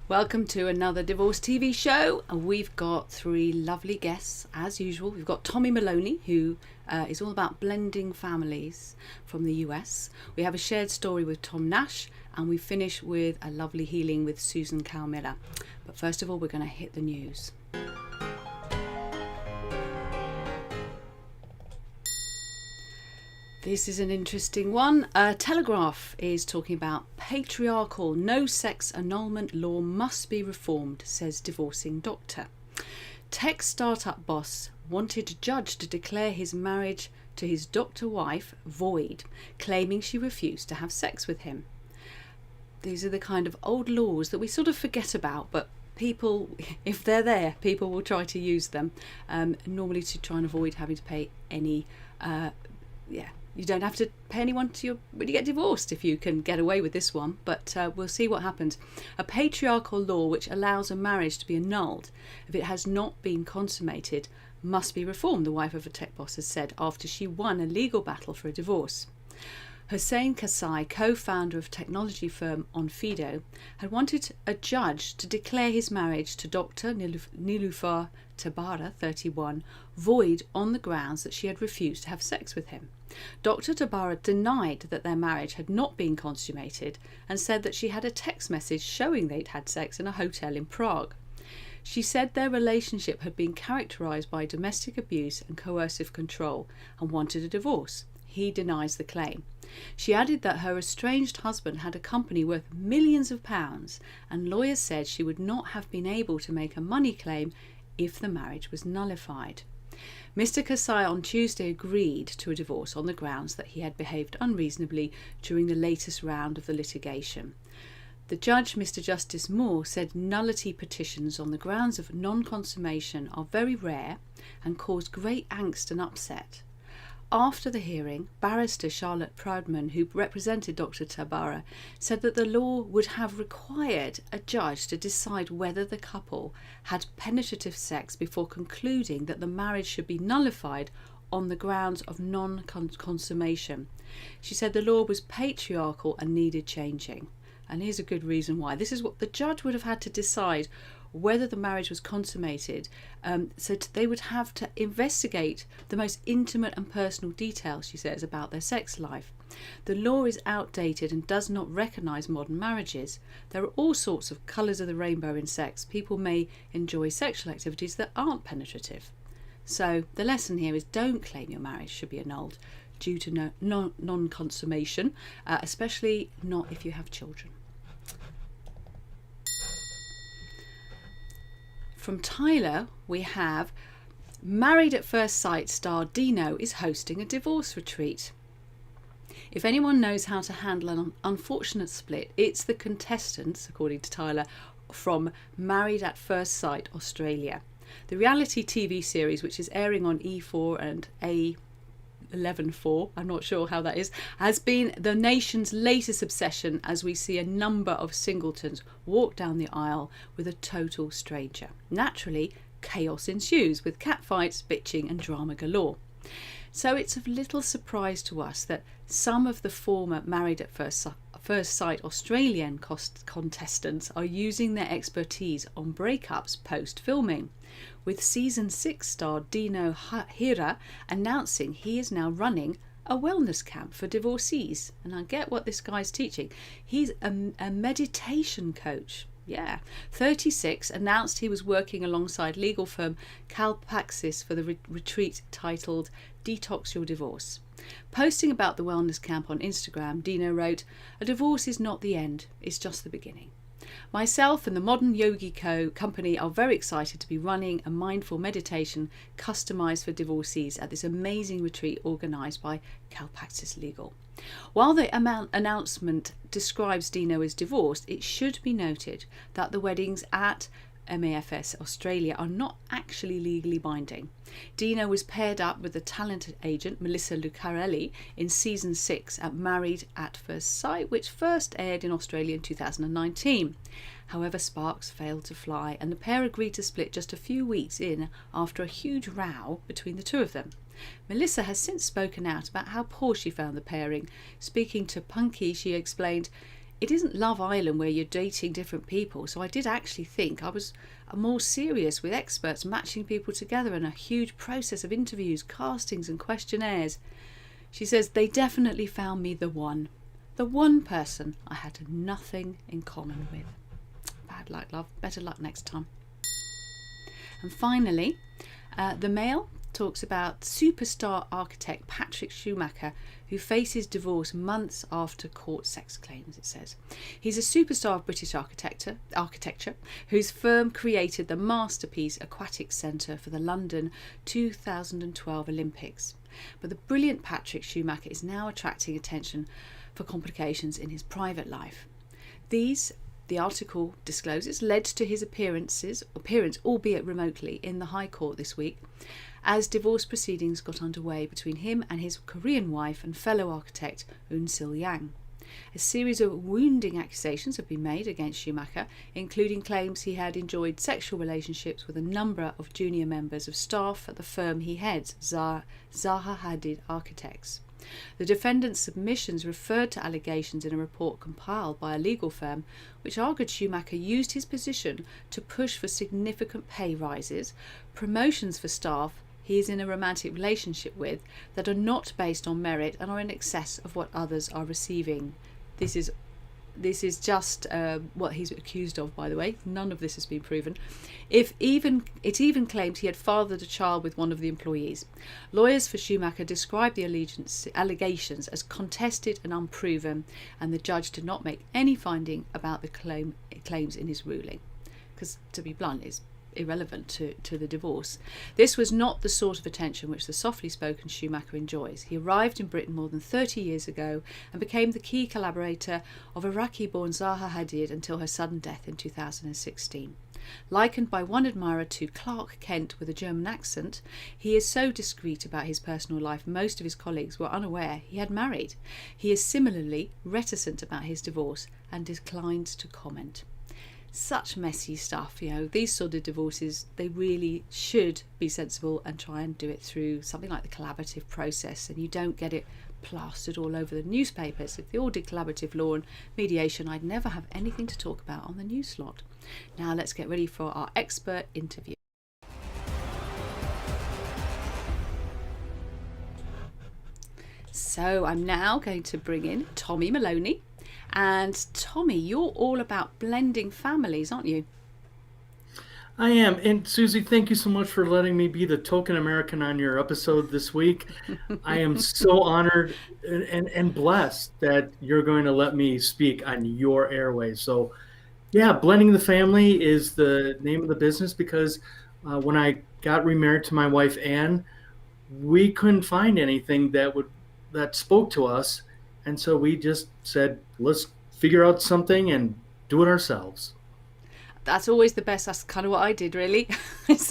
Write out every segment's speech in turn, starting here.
Welcome to another Divorce TV show. We've got three lovely guests, as usual. We've got Tommy Maloney, who is all about blending families from the US. We have a shared story with Tom Nash, and we finish with a lovely healing with Susan Calmiller. But first of all, we're going to hit the news. This is an interesting one. Telegraph is talking about patriarchal no sex annulment law must be reformed, says divorcing doctor. Tech startup boss wanted judge to declare his marriage to his doctor wife void, claiming she refused to have sex with him. These are the kind of old laws that we sort of forget about, but people, if they're there, people will try to use them, normally to try and avoid having to pay any you don't have to pay anyone when you get divorced if you can get away with this one, but we'll see what happens. A patriarchal law which allows a marriage to be annulled if it has not been consummated must be reformed, the wife of a tech boss has said after she won a legal battle for a divorce. Hussein Kasai, co-founder of technology firm Onfido, had wanted a judge to declare his marriage to Dr. Niloufar Tabara, 31, void on the grounds that she had refused to have sex with him. Dr. Tabara denied that their marriage had not been consummated and said that she had a text message showing they'd had sex in a hotel in Prague. She said their relationship had been characterised by domestic abuse and coercive control and wanted a divorce. He denies the claim. She added that her estranged husband had a company worth millions of pounds, and lawyers said she would not have been able to make a money claim if the marriage was nullified. Mr. Kasai on Tuesday agreed to a divorce on the grounds that he had behaved unreasonably during the latest round of the litigation. The judge, Mr. Justice Moore, said nullity petitions on the grounds of non-consummation are very rare and cause great angst and upset. After the hearing, barrister Charlotte Proudman, who represented Dr. Tabara, said that the law would have required a judge to decide whether the couple had penetrative sex before concluding that the marriage should be nullified on the grounds of non-consummation. She said the law was patriarchal and needed changing. And here's a good reason why. This is what the judge would have had to decide whether the marriage was consummated, so they would have to investigate the most intimate and personal details, she says, about their sex life. The law is outdated and does not recognise modern marriages. There are all sorts of colours of the rainbow in sex. People may enjoy sexual activities that aren't penetrative. So the lesson here is don't claim your marriage should be annulled due to non-consummation, especially not if you have children. From Tyler, we have Married at First Sight star Dino is hosting a divorce retreat. If anyone knows how to handle an unfortunate split, it's the contestants, according to Tyler, from Married at First Sight Australia. The reality TV series, which is airing on E4 and A114, I'm not sure how that is, has been the nation's latest obsession as we see a number of singletons walk down the aisle with a total stranger. Naturally, chaos ensues with catfights, bitching and drama galore. So it's of little surprise to us that some of the former Married at First Sight Australian contestants are using their expertise on breakups post-filming, with Season 6 star Dino Hira announcing he is now running a wellness camp for divorcees. And I get what this guy's teaching. He's a meditation coach. Yeah. 36 announced he was working alongside legal firm Calpaxis for the retreat titled Detox Your Divorce. Posting about the wellness camp on Instagram, Dino wrote, "A divorce is not the end, it's just the beginning. Myself and the Modern Yogi company are very excited to be running a mindful meditation customised for divorcees at this amazing retreat organised by Calpaxis Legal." While the announcement describes Dino as divorced, it should be noted that the weddings at MAFS Australia are not actually legally binding. Dino was paired up with the talented agent Melissa Lucarelli in Season 6 at Married at First Sight, which first aired in Australia in 2019. However, sparks failed to fly and the pair agreed to split just a few weeks in after a huge row between the two of them. Melissa has since spoken out about how poor she found the pairing. Speaking to Punky, she explained, it isn't Love Island where you're dating different people. So I did actually think I was more serious with experts matching people together and a huge process of interviews, castings and questionnaires. She says they definitely found me the one person I had nothing in common with. Bad luck, love. Better luck next time. And finally, the Mail talks about superstar architect Patrick Schumacher, who faces divorce months after court sex claims, it says. He's a superstar of British architecture whose firm created the masterpiece Aquatic Centre for the London 2012 Olympics. But the brilliant Patrick Schumacher is now attracting attention for complications in his private life. These, the article discloses, led to his appearance, albeit remotely, in the High Court this week, as divorce proceedings got underway between him and his Korean wife and fellow architect Eun Sil Yang. A series of wounding accusations have been made against Schumacher, including claims he had enjoyed sexual relationships with a number of junior members of staff at the firm he heads, Zaha Hadid Architects. The defendant's submissions referred to allegations in a report compiled by a legal firm, which argued Schumacher used his position to push for significant pay rises, promotions for staff he is in a romantic relationship with that are not based on merit and are in excess of what others are receiving. This is just what he's accused of, by the way. None of this has been proven. It even claimed he had fathered a child with one of the employees. Lawyers for Schumacher described the allegations as contested and unproven, and the judge did not make any finding about the claims in his ruling. Because, to be blunt, it's irrelevant to the divorce. This was not the sort of attention which the softly spoken Schumacher enjoys. He arrived in Britain more than 30 years ago and became the key collaborator of Iraqi-born Zaha Hadid until her sudden death in 2016. Likened by one admirer to Clark Kent with a German accent, he is so discreet about his personal life most of his colleagues were unaware he had married. He is similarly reticent about his divorce and declines to comment. Such messy stuff, these sort of divorces, they really should be sensible and try and do it through something like the collaborative process, and you don't get it plastered all over the newspapers. If they all did collaborative law and mediation, I'd never have anything to talk about on the news slot. Now let's get ready for our expert interview. So I'm now going to bring in Tommy Maloney. And Tommy, you're all about blending families, aren't you? I am. And Susie, thank you so much for letting me be the token American on your episode this week. I am so honored and blessed that you're going to let me speak on your airways. So, yeah, blending the family is the name of the business because when I got remarried to my wife, Anne, we couldn't find anything that spoke to us. And so we just said, let's figure out something and do it ourselves. That's always the best. That's kind of what I did, really. It's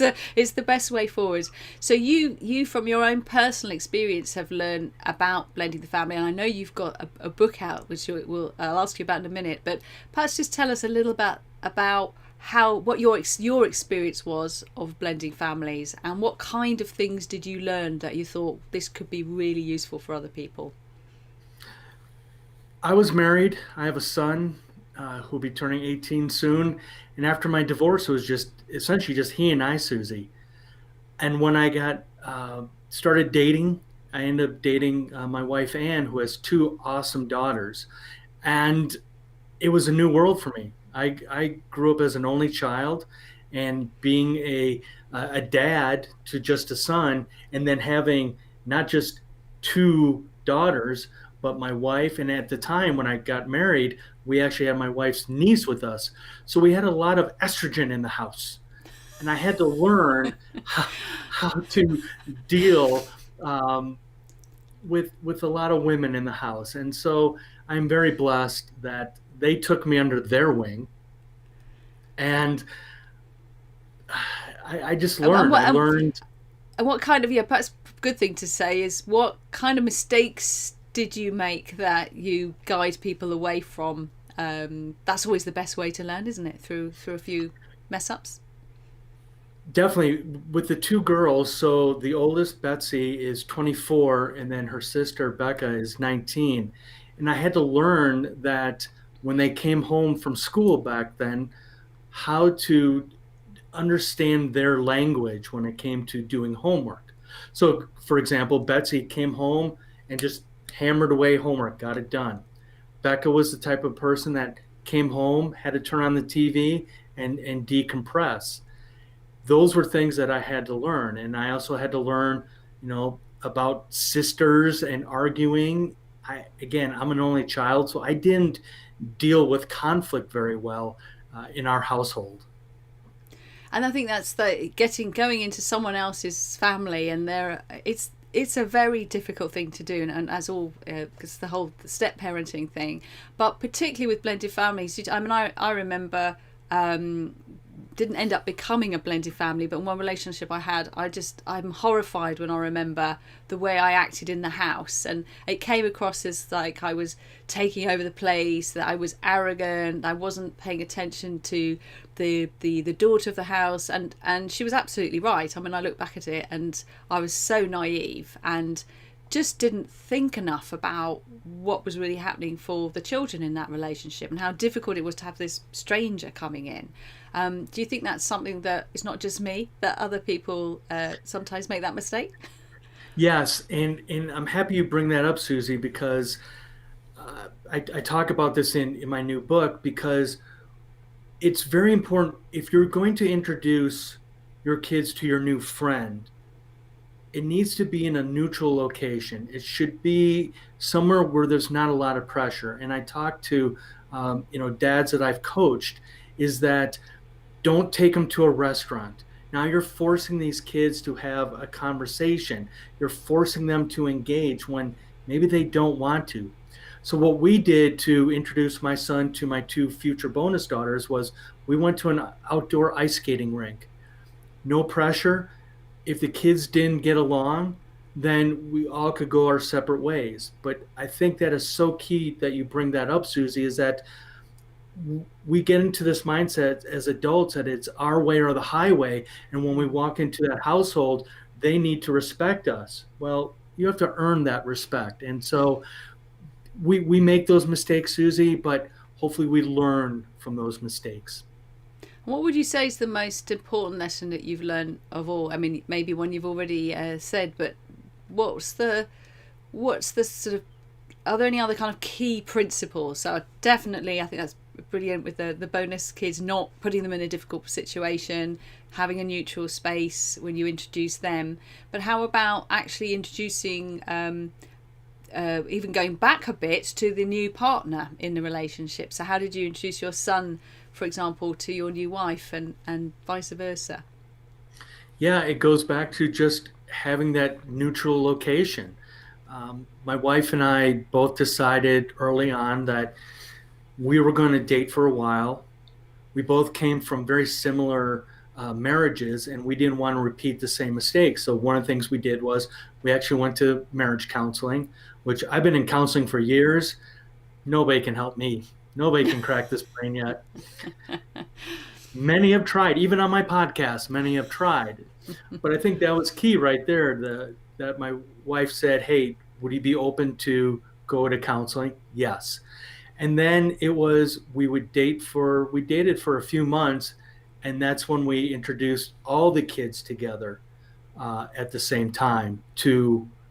the best way forward. So you from your own personal experience have learned about blending the family, and I know you've got a book out, which I'll ask you about in a minute. But perhaps just tell us a little about what your experience was of blending families, and what kind of things did you learn that you thought this could be really useful for other people. I was married. I have a son who'll be turning 18 soon. And after my divorce, it was essentially just he and I, Susie. And when I got started dating, I ended up dating my wife, Anne, who has two awesome daughters. And it was a new world for me. I grew up as an only child, and being a dad to just a son, and then having not just two daughters, but my wife. And at the time when I got married, we actually had my wife's niece with us. So we had a lot of estrogen in the house. And I had to learn how to deal with a lot of women in the house. And so I'm very blessed that they took me under their wing. And I just learned. I learned. And what kind of, perhaps a good thing to say is, what kind of mistakes did you make that you guide people away from? That's always the best way to learn, isn't it? Through a few mess ups. Definitely with the two girls. So the oldest, Betsy, is 24, and then her sister, Becca, is 19. And I had to learn that when they came home from school back then, how to understand their language when it came to doing homework. So, for example, Betsy came home and just hammered away homework, got it done. Becca was the type of person that came home, had to turn on the TV and decompress. Those were things that I had to learn. And I also had to learn, about sisters and arguing. I'm an only child, so I didn't deal with conflict very well in our household. And I think that's going into someone else's family, and it's a very difficult thing to do, and as all because the whole step parenting thing, but particularly with blended families. I mean, I remember didn't end up becoming a blended family, but in one relationship I had, I'm horrified when I remember the way I acted in the house, and it came across as like I was taking over the place, that I was arrogant, I wasn't paying attention to the daughter of the house, and she was absolutely right. I mean, I look back at it and I was so naive and just didn't think enough about what was really happening for the children in that relationship and how difficult it was to have this stranger coming in. Do you think that's something that it's not just me, that other people sometimes make that mistake? Yes, and I'm happy you bring that up, Susie, because I talk about this in my new book, because it's very important. If you're going to introduce your kids to your new friend, it needs to be in a neutral location. It should be somewhere where there's not a lot of pressure. And I talk to dads that I've coached, is that don't take them to a restaurant. Now you're forcing these kids to have a conversation. You're forcing them to engage when maybe they don't want to. So what we did to introduce my son to my two future bonus daughters was we went to an outdoor ice skating rink. No pressure. If the kids didn't get along, then we all could go our separate ways. But I think that is so key that you bring that up, Susie, is that we get into this mindset as adults that it's our way or the highway. And when we walk into that household, they need to respect us. Well, you have to earn that respect. And so we make those mistakes, Susie, but hopefully we learn from those mistakes. What would you say is the most important lesson that you've learned of all? I mean, maybe one you've already said, but what's the sort of, are there any other kind of key principles? So definitely, I think that's brilliant with the bonus kids, not putting them in a difficult situation, having a neutral space when you introduce them. But how about actually introducing, even going back a bit to the new partner in the relationship? So how did you introduce your son, for example, to your new wife, and vice versa? Yeah, it goes back to just having that neutral location. My wife and I both decided early on that we were going to date for a while. We both came from very similar marriages, and we didn't want to repeat the same mistakes. So one of the things we did was we actually went to marriage counseling, which I've been in counseling for years. Nobody can help me. Nobody can crack this brain yet. Many have tried, even on my podcast, many have tried. But I think that was key right there, that my wife said, hey, would you be open to go to counseling? Yes. And then it was, we dated for a few months, and that's when we introduced all the kids together at the same time.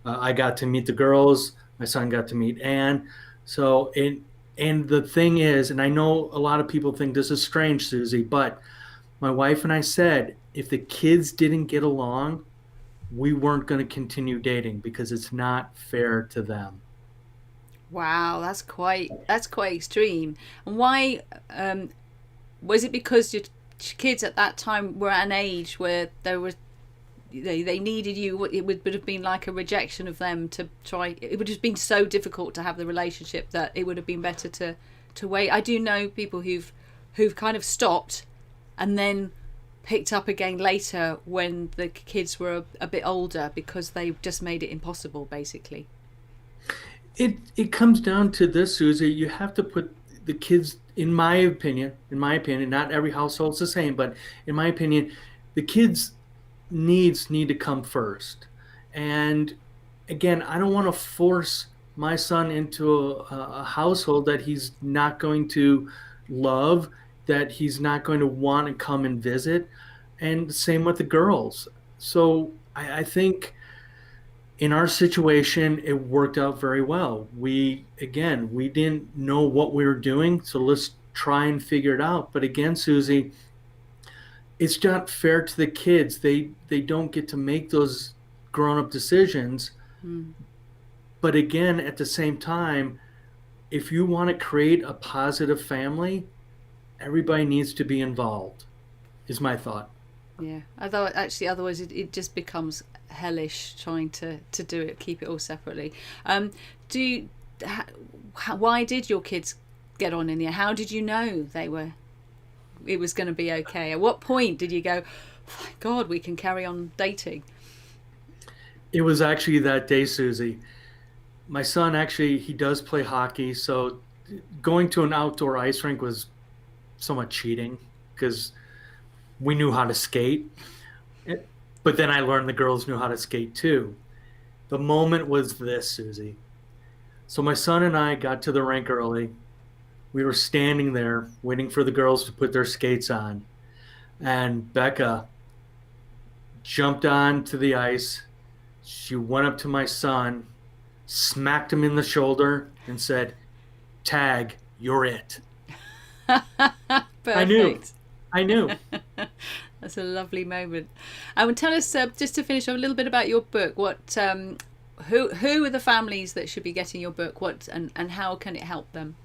I got to meet the girls, my son got to meet Anne. So, and the thing is, and I know a lot of people think this is strange, Susie, but my wife and I said, if the kids didn't get along, we weren't going to continue dating because it's not fair to them. Wow, that's quite extreme. And why was it because your kids at that time were at an age where they needed you? It would have been like a rejection of them to try. It would have been so difficult to have the relationship that it would have been better to wait. I do know people who've kind of stopped and then picked up again later when the kids were a bit older because they just made it impossible, basically. It comes down to this, Susie. You have to put the kids, in my opinion, not every household's the same, but in my opinion, the kids' needs need to come first. And again, I don't want to force my son into a household that he's not going to love, that he's not going to want to come and visit. And same with the girls. So I think in our situation, it worked out very well. We didn't know what we were doing, so let's try and figure it out. But again, Susie, it's not fair to the kids. They don't get to make those grown up decisions. Mm. But again, at the same time, if you want to create a positive family, everybody needs to be involved, is my thought. Yeah, although actually otherwise it just becomes hellish trying to do it, keep it all separately. Do you, why did your kids get on in the end? How did you know it was going to be okay? At what point did you go, thank God we can carry on dating? It was actually that day, Susie. My son actually, he does play hockey, so going to an outdoor ice rink was somewhat cheating because we knew how to skate. But then I learned the girls knew how to skate too. The moment was this, Susie. So my son and I got to the rink early. We were standing there waiting for the girls to put their skates on. And Becca jumped onto the ice. She went up to my son, smacked him in the shoulder, and said, "Tag, you're it." Perfect. I knew. That's a lovely moment. And tell us, just to finish off, a little bit about your book. What, who are the families that should be getting your book? What and how can it help them?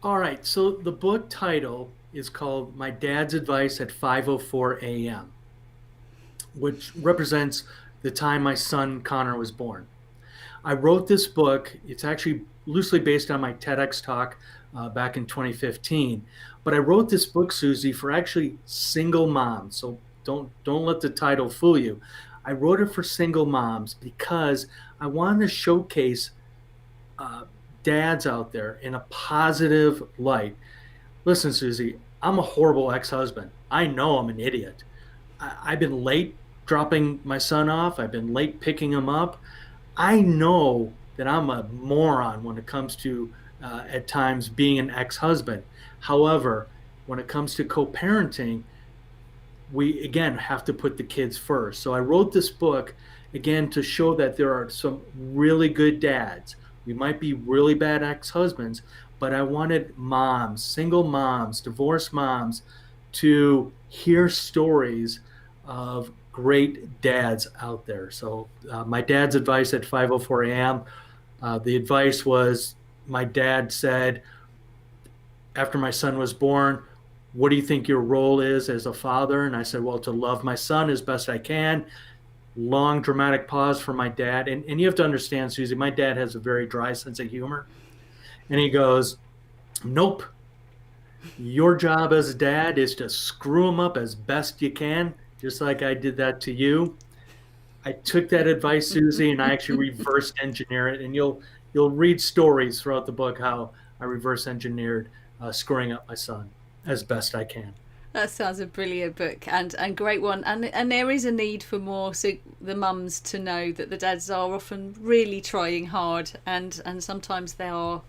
All right. So the book title is called "My Dad's Advice at 5:04 a.m.," which represents the time my son Connor was born. I wrote this book. It's actually loosely based on my TEDx talk back in 2015. But I wrote this book, Susie, for actually single moms. So don't let the title fool you. I wrote it for single moms because I wanted to showcase dads out there in a positive light. Listen, Susie, I'm a horrible ex-husband. I know I'm an idiot. I've been late dropping my son off. I've been late picking him up. I know that I'm a moron when it comes to, at times, being an ex-husband. However, when it comes to co-parenting, we, again, have to put the kids first. So I wrote this book, again, to show that there are some really good dads. We might be really bad ex-husbands, but I wanted moms, single moms, divorced moms, to hear stories of great dads out there. So my dad's advice at 5:04 a.m., the advice was, my dad said, after my son was born, "What do you think your role is as a father?" And I said, "Well, to love my son as best I can." Long dramatic pause for my dad. And you have to understand, Susie, my dad has a very dry sense of humor. And he goes, "Nope. Your job as a dad is to screw him up as best you can, just like I did that to you." I took that advice, Susie, and I actually reverse engineer it. And you'll read stories throughout the book how I reverse engineered screwing up my son as best I can. That sounds a brilliant book and great one. And there is a need for more, so the mums to know that the dads are often really trying hard and sometimes they are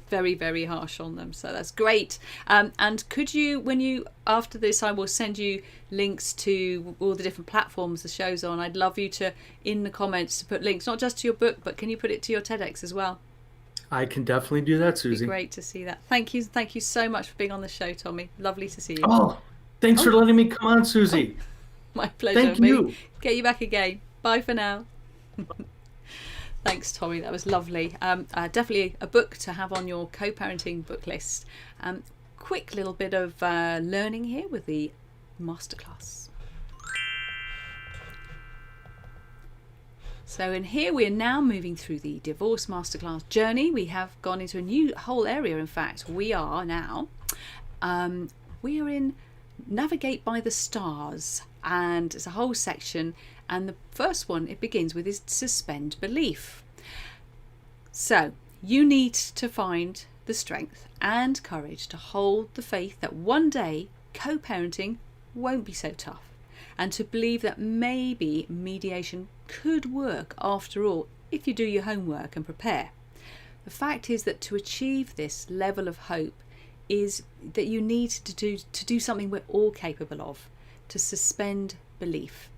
very, very harsh on them. So that's great. And could you, when you, after this, I will send you links to all the different platforms the show's on. I'd love you to, in the comments, to put links, not just to your book, but can you put it to your TEDx as well? I can definitely do that, Susie. It'd be great to see that. Thank you so much for being on the show, Tommy. Lovely to see you. Oh, thanks for letting me come on, Susie. My pleasure. Thank you. Get you back again. Bye for now. Thanks, Tommy. That was lovely. Definitely a book to have on your co-parenting book list. Quick little bit of learning here with the masterclass. So in here we're now moving through the divorce masterclass journey. We have gone into a new whole area. In fact, we are now we are in Navigate by the Stars, and it's a whole section, and the first one, it begins with, is suspend belief. So you need to find the strength and courage to hold the faith that one day co-parenting won't be so tough, and to believe that maybe mediation could work after all, if you do your homework and prepare. The fact is that to achieve this level of hope is that you need to do something we're all capable of, to suspend belief.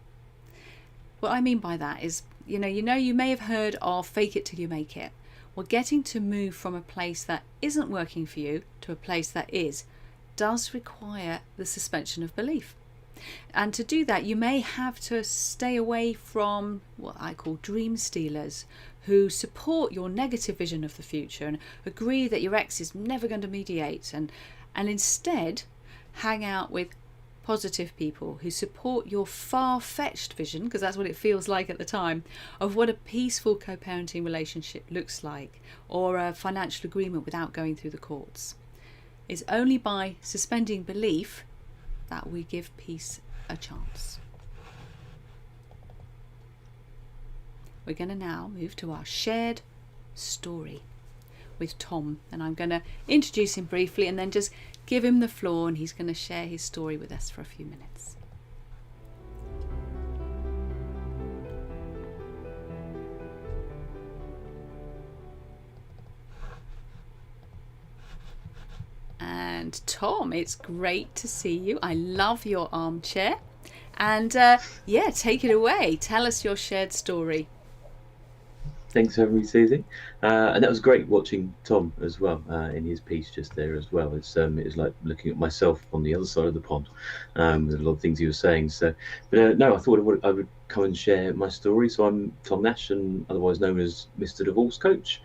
What I mean by that is, you may have heard of fake it till you make it. Well, getting to move from a place that isn't working for you to a place that is does require the suspension of belief. And to do that, you may have to stay away from what I call dream stealers, who support your negative vision of the future and agree that your ex is never going to mediate, and instead hang out with positive people who support your far-fetched vision, because that's what it feels like at the time, of what a peaceful co-parenting relationship looks like, or a financial agreement without going through the courts. It's only by suspending belief that we give peace a chance. We're going to now move to our shared story with Tom, and I'm going to introduce him briefly and then just give him the floor, and he's going to share his story with us for a few minutes. And Tom, it's great to see you. I love your armchair. And take it away. Tell us your shared story. Thanks for having me, Susie. And that was great watching Tom as well in his piece just there as well. It was like looking at myself on the other side of the pond with a lot of things he was saying. So, but no, I thought I would come and share my story. So I'm Tom Nash, and otherwise known as Mr. Divorce Coach.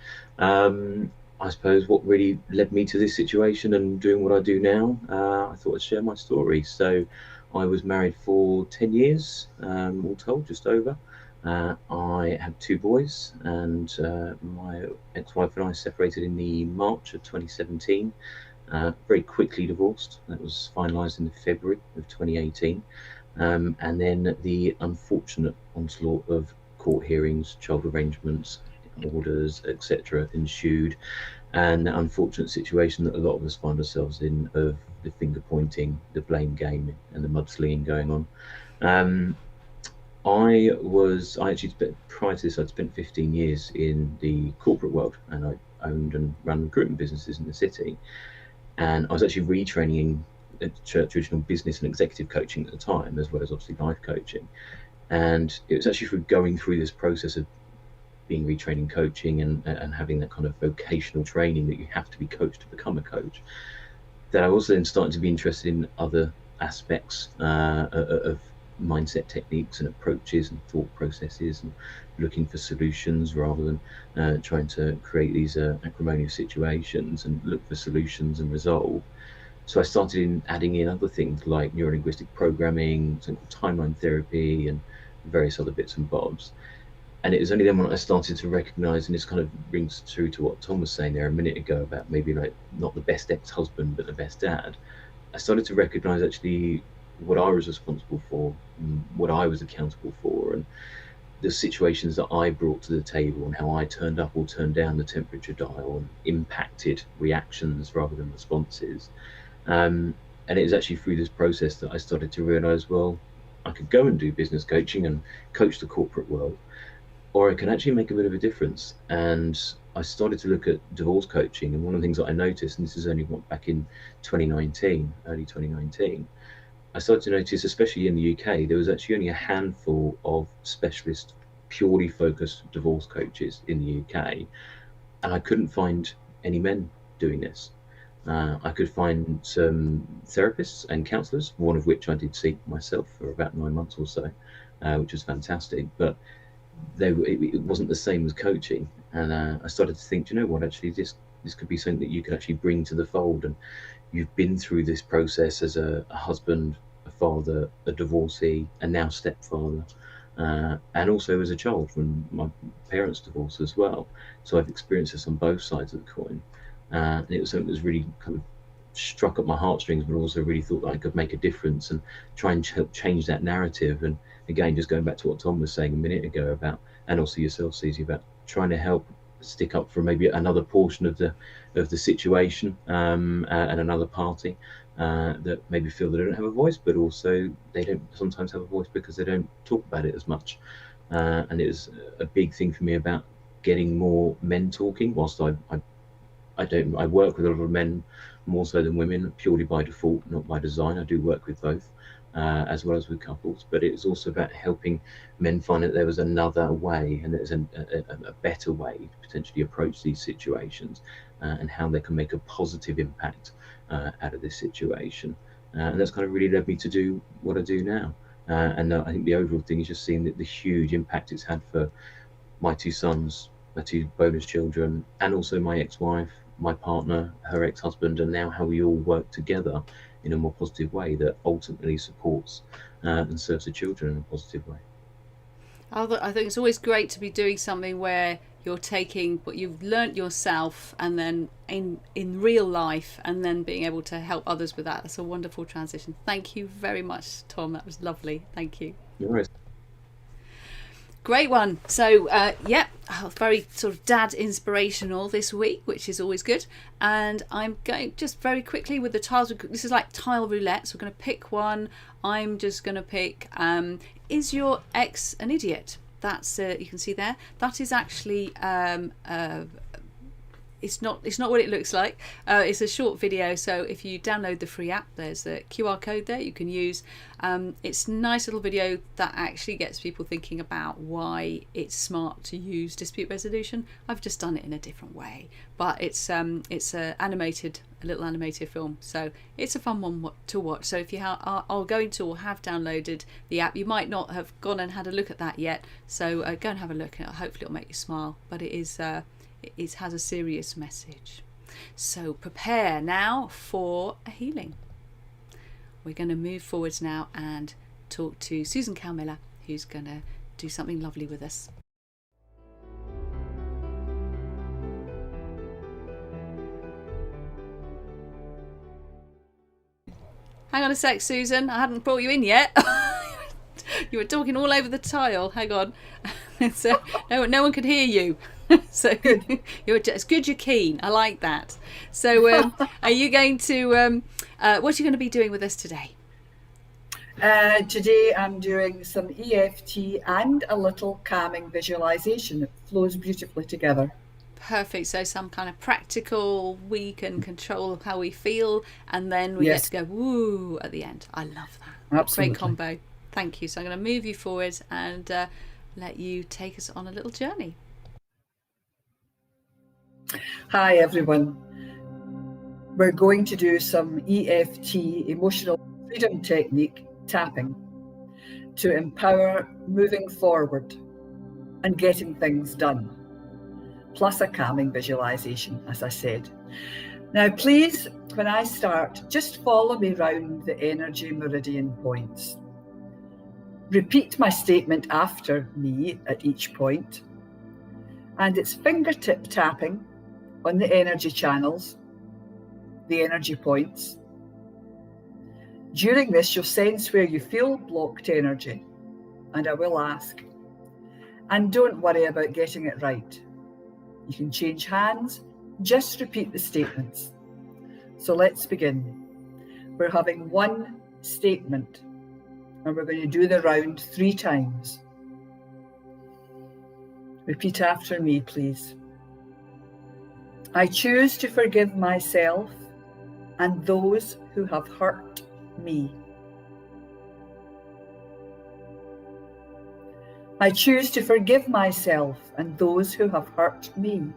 I suppose what really led me to this situation and doing what I do now, I thought I'd share my story. So I was married for 10 years, all told, just over. I had 2 boys, and my ex-wife and I separated in the March of 2017. Very quickly divorced. That was finalised in February of 2018. And then the unfortunate onslaught of court hearings, child arrangements, orders, etc. ensued, and the unfortunate situation that a lot of us find ourselves in, of the finger pointing, the blame game, and the mudslinging going on. I actually spent, prior to this, I'd spent 15 years in the corporate world, and I owned and ran recruitment businesses in the city. And I was actually retraining traditional business and executive coaching at the time, as well as obviously life coaching. And it was actually through going through this process of being retraining coaching and having that kind of vocational training that you have to be coached to become a coach, that I was then starting to be interested in other aspects of mindset techniques and approaches and thought processes, and looking for solutions rather than trying to create these acrimonious situations, and look for solutions and resolve. So I started adding in other things like neurolinguistic programming, timeline therapy, and various other bits and bobs. And it was only then when I started to recognize, and this kind of rings true to what Tom was saying there a minute ago about maybe like not the best ex-husband but the best dad, I started to recognize actually what I was responsible for, and what I was accountable for, and the situations that I brought to the table, and how I turned up or turned down the temperature dial and impacted reactions rather than responses. And it was actually through this process that I started to realize, well, I could go and do business coaching and coach the corporate world, or I can actually make a bit of a difference. And I started to look at divorce coaching, and one of the things that I noticed, and this is only back in 2019, early 2019, I started to notice, especially in the UK, there was actually only a handful of specialist, purely focused divorce coaches in the UK, and I couldn't find any men doing this. I could find some therapists and counsellors, one of which I did see myself for about 9 months or so, which was fantastic, but it wasn't the same as coaching. And I started to think, you know what, actually this could be something that you could actually bring to the fold. And you've been through this process as a husband, a father, a divorcee, and now stepfather, and also as a child when my parents divorced as well. So I've experienced this on both sides of the coin. And it was something that was really kind of struck at my heartstrings, but also really thought that I could make a difference and try and help change that narrative. And again, just going back to what Tom was saying a minute ago about, and also yourself, Susie, about trying to help stick up for maybe another portion of the situation, and another party that maybe feel they don't have a voice, but also they don't sometimes have a voice because they don't talk about it as much. And it was a big thing for me about getting more men talking. Whilst I work with a lot of men more so than women, purely by default, not by design. I do work with both, as well as with couples. But it was also about helping men find that there was another way, and there's a better way to potentially approach these situations, and how they can make a positive impact out of this situation. And that's kind of really led me to do what I do now. And I think the overall thing is just seeing the huge impact it's had for my two sons, my two bonus children, and also my ex-wife, my partner, her ex-husband, and now how we all work together in a more positive way that ultimately supports and serves the children in a positive way. I think it's always great to be doing something where you're taking what you've learnt yourself and then in real life, and then being able to help others with that. That's a wonderful transition. Thank you very much, Tom. That was lovely. Thank you. No worries. Great one. So very sort of dad inspirational this week, which is always good. And I'm going just very quickly with the tiles. This is like tile roulette, so we're going to pick one. I'm just going to pick is your ex an idiot? That's you can see there, that is actually it's not what it looks like. It's a short video, so if you download the free app, there's a QR code there you can use. It's a nice little video that actually gets people thinking about why it's smart to use dispute resolution. I've just done it in a different way, but it's a little animated film, so it's a fun one to watch. So if you are going to or have downloaded the app, you might not have gone and had a look at that yet, so go and have a look. Hopefully it'll make you smile, but it has a serious message. So prepare now for a healing. We're going to move forwards now and talk to Susan Calmiller, who's going to do something lovely with us. Hang on a sec, Susan. I hadn't brought you in yet. You were talking all over the tile. Hang on. So no one could hear you. So it's good you're keen. I like that. So are you going to what are you going to be doing with us today? Today I'm doing some EFT and a little calming visualization. It flows beautifully together. Perfect. So some kind of practical, we can control how we feel, and then we get to go woo at the end. I love that. Absolutely. Great combo. Thank you. So I'm going to move you forward and let you take us on a little journey. Hi everyone. We're going to do some EFT, emotional freedom technique tapping, to empower moving forward and getting things done, plus a calming visualization, as I said. Now please, when I start, just follow me round the energy meridian points. Repeat my statement after me at each point, and it's fingertip tapping on the energy channels, the energy points. During this, you'll sense where you feel blocked energy, and I will ask. And don't worry about getting it right. You can change hands, just repeat the statements. So let's begin. We're having one statement, and we're going to do the round 3 times. Repeat after me, please. I choose to forgive myself and those who have hurt me. I choose to forgive myself and those who have hurt me.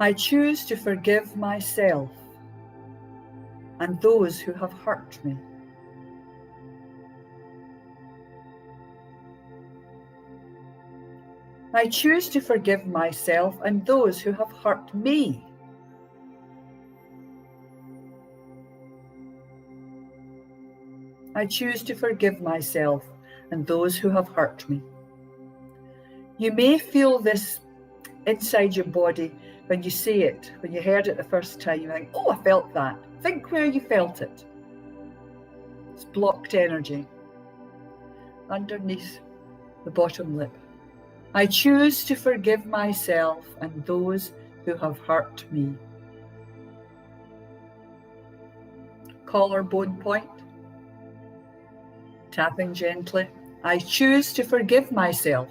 I choose to forgive myself and those who have hurt me. I choose to forgive myself and those who have hurt me. I choose to forgive myself and those who have hurt me. You may feel this inside your body when you say it, when you heard it the first time. You think, oh, I felt that. Think where you felt it. It's blocked energy underneath the bottom lip. I choose to forgive myself and those who have hurt me. Collarbone point. Tapping gently I choose to forgive myself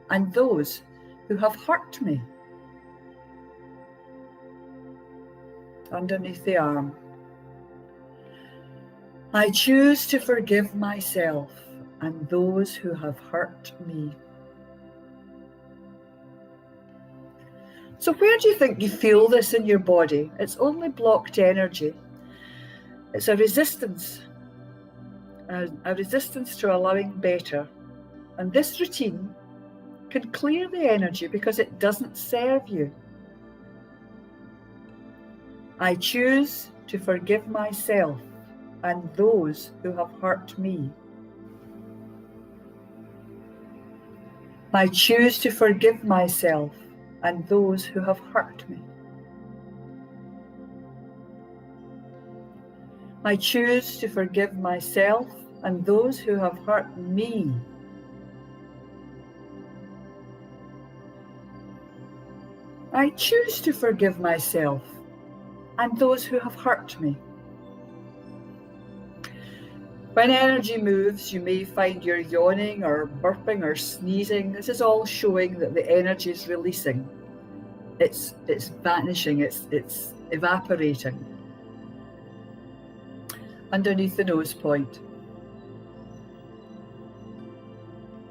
and those who have hurt me. Underneath the arm. I choose to forgive myself and those who have hurt me. So where do you think you feel this in your body? It's only blocked energy. It's a resistance to allowing better. And this routine can clear the energy because it doesn't serve you. I choose to forgive myself and those who have hurt me. I choose to forgive myself and those who have hurt me. I choose to forgive myself and those who have hurt me. I choose to forgive myself and those who have hurt me. When energy moves, you may find you're yawning or burping or sneezing. This is all showing that the energy is releasing. It's vanishing, it's evaporating. Underneath the nose point.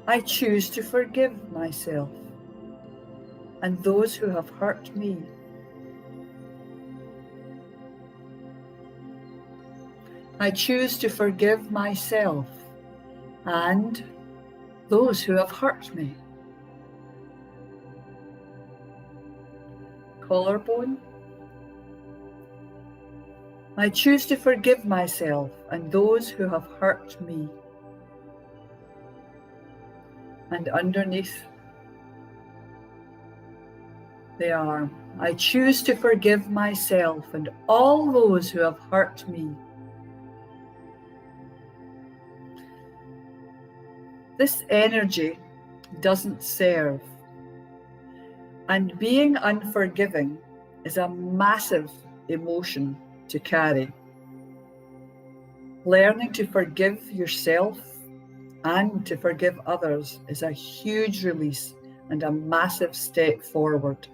I choose to forgive myself and those who have hurt me. I choose to forgive myself and those who have hurt me. Collarbone. I choose to forgive myself and those who have hurt me. And underneath the arm, I choose to forgive myself and all those who have hurt me. This energy doesn't serve, and being unforgiving is a massive emotion to carry. Learning to forgive yourself and to forgive others is a huge release and a massive step forward.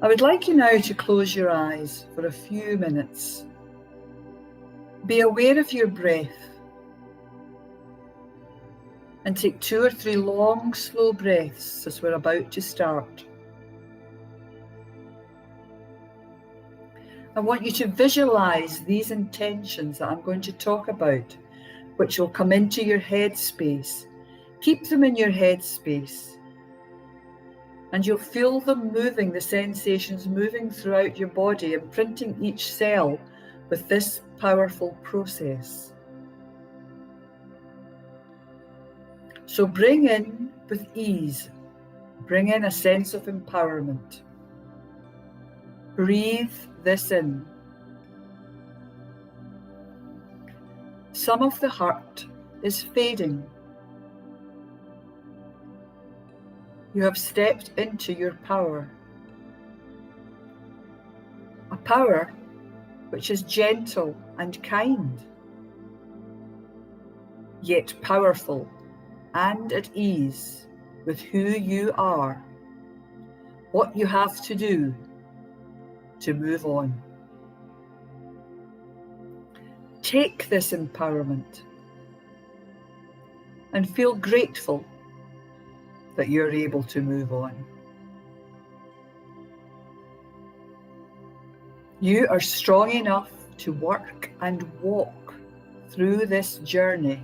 I would like you now to close your eyes for a few minutes. Be aware of your breath and take 2 or 3 long, slow breaths as we're about to start. I want you to visualize these intentions that I'm going to talk about, which will come into your head space. Keep them in your head space, and you'll feel them moving, the sensations moving throughout your body, imprinting each cell with this powerful process. So bring in with ease, bring in a sense of empowerment. Breathe this in. Some of the hurt is fading. You have stepped into your power. A power which is gentle and kind, yet powerful and at ease with who you are, what you have to do to move on. Take this empowerment and feel grateful that you're able to move on. You are strong enough to work and walk through this journey.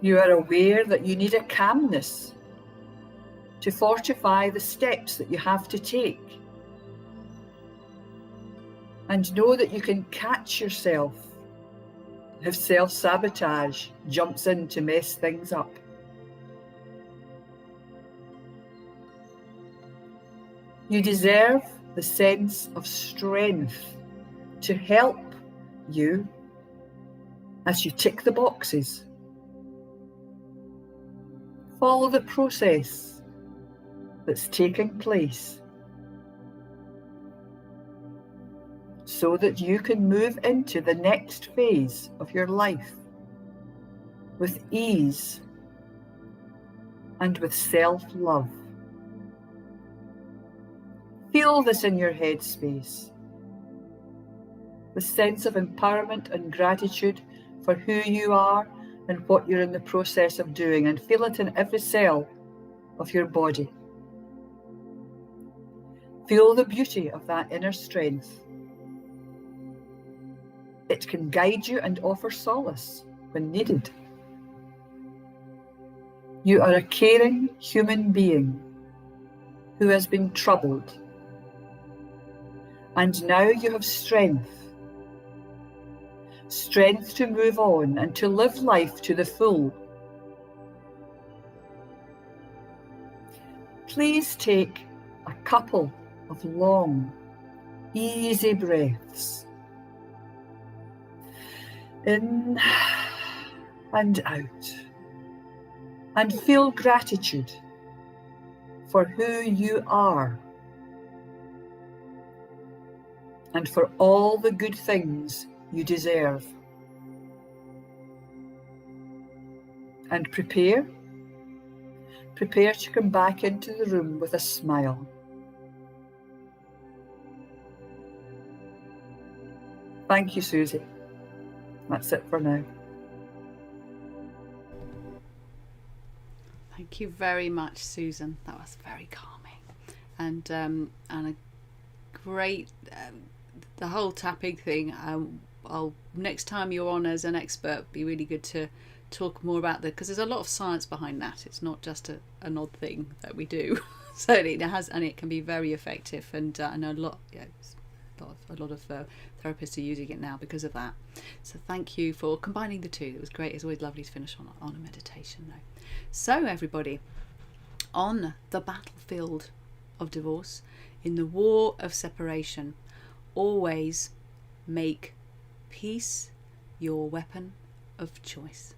You are aware that you need a calmness to fortify the steps that you have to take. And know that you can catch yourself if self-sabotage jumps in to mess things up. You deserve the sense of strength to help you as you tick the boxes. Follow the process that's taking place. so that you can move into the next phase of your life with ease and with self-love. Feel this in your headspace, the sense of empowerment and gratitude for who you are and what you're in the process of doing, and feel it in every cell of your body. Feel the beauty of that inner strength. It can guide you and offer solace when needed. You are a caring human being who has been troubled, and now you have strength to move on and to live life to the full. Please take a couple of long, easy breaths in and out, and feel gratitude for who you are and for all the good things you deserve. And prepare to come back into the room with a smile. Thank you, Susie. That's it for now. Thank you very much, Susan. That was very calming, and a great. The whole tapping thing. I'll next time you're on as an expert, be really good to talk more about because there's a lot of science behind that. It's not just an odd thing that we do. So it has, and it can be very effective. And I know a lot of therapists are using it now because of that. So thank you for combining the two. It was great. It's always lovely to finish on a meditation though. So everybody, on the battlefield of divorce, in the war of separation, always make peace your weapon of choice.